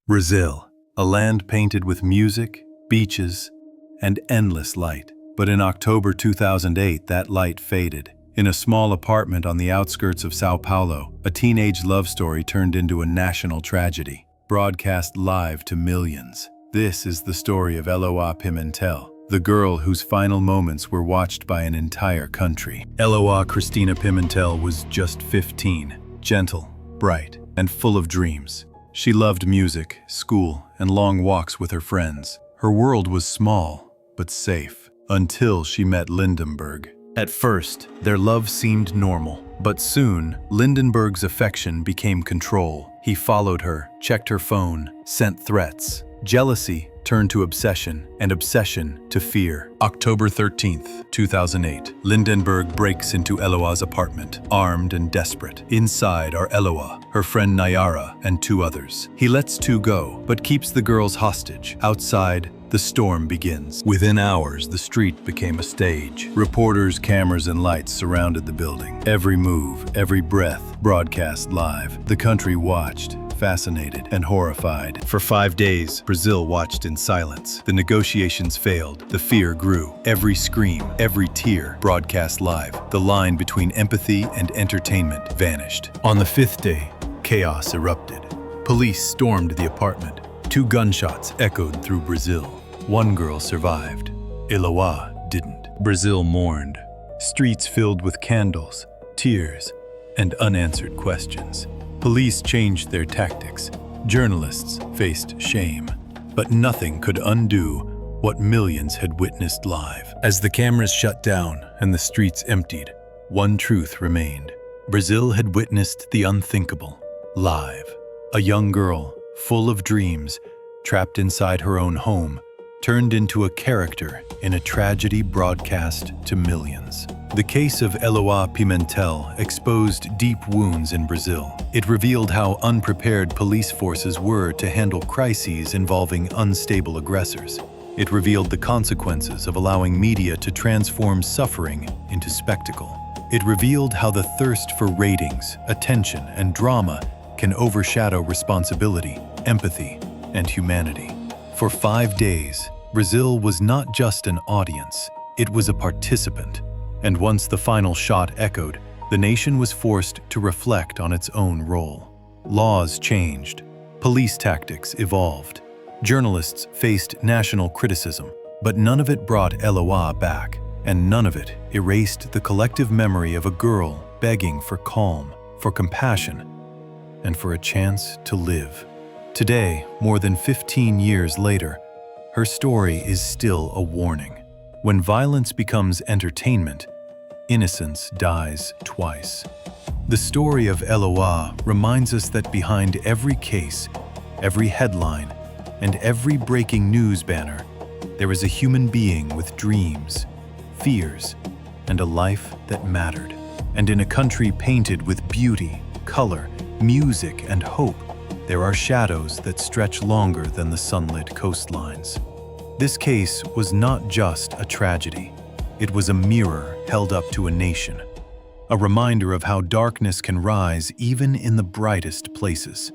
Brazil, a land painted with music, beaches, and endless light. But in October 2008, that light faded. In a small apartment on the outskirts of Sao Paulo, a teenage love story turned into a national tragedy, broadcast live to millions. This is the story of ELÓA Pimentel, the girl whose final moments were watched by an entire country. ELÓA Cristina Pimentel was just 15, gentle, bright, and full of dreams. She loved music, school, and long walks with her friends. Her world was small, but safe, until she met Lindenberg. At first, their love seemed normal, but soon, Lindenberg's affection became control. He followed her, checked her phone, sent threats. Jealousy turned to obsession, and obsession to fear. October 13th, 2008, Lindenberg breaks into ELÓA's apartment, armed and desperate. Inside are ELÓA, her friend Nayara, and two others. He lets two go, but keeps the girls hostage. Outside, the storm begins. Within hours, the street became a stage. Reporters, cameras, and lights surrounded the building. Every move, every breath, broadcast live. The country watched, fascinated and horrified. For 5 days, Brazil watched in silence. The negotiations failed. The fear grew. Every scream, every tear, broadcast live. The line between empathy and entertainment vanished. On the 5th day, chaos erupted. Police stormed the apartment. 2 gunshots echoed through Brazil. One girl survived. ELÓA didn't. Brazil mourned. Streets filled with candles, tears, and unanswered questions. Police changed their tactics. Journalists faced shame. But nothing could undo what millions had witnessed live. As the cameras shut down and the streets emptied, one truth remained. Brazil had witnessed the unthinkable, live. A young girl, full of dreams, trapped inside her own home, turned into a character in a tragedy broadcast to millions. The case of ELÓA Pimentel exposed deep wounds in Brazil. It revealed how unprepared police forces were to handle crises involving unstable aggressors. It revealed the consequences of allowing media to transform suffering into spectacle. It revealed how the thirst for ratings, attention, and drama can overshadow responsibility, empathy, and humanity. For 5 days, Brazil was not just an audience, it was a participant. And once the final shot echoed, the nation was forced to reflect on its own role. Laws changed, police tactics evolved, journalists faced national criticism, but none of it brought ELÓA back, and none of it erased the collective memory of a girl begging for calm, for compassion, and for a chance to live. Today, more than 15 years later, her story is still a warning. When violence becomes entertainment, innocence dies twice. The story of ELÓA reminds us that behind every case, every headline, and every breaking news banner, there is a human being with dreams, fears, and a life that mattered. And in a country painted with beauty, color, music, and hope, there are shadows that stretch longer than the sunlit coastlines. This case was not just a tragedy. It was a mirror held up to a nation, a reminder of how darkness can rise even in the brightest places.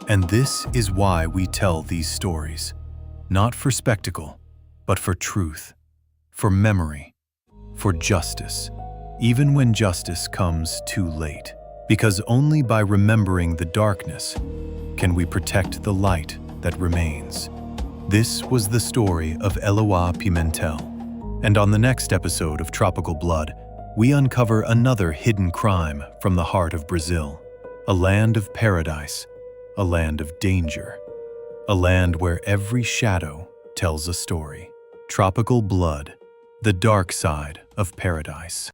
And this is why we tell these stories, not for spectacle, but for truth, for memory, for justice, even when justice comes too late. Because only by remembering the darkness can we protect the light that remains. This was the story of ELÓA Pimentel. And on the next episode of Tropical Blood, we uncover another hidden crime from the heart of Brazil. A land of paradise, a land of danger, a land where every shadow tells a story. Tropical Blood, the dark side of paradise.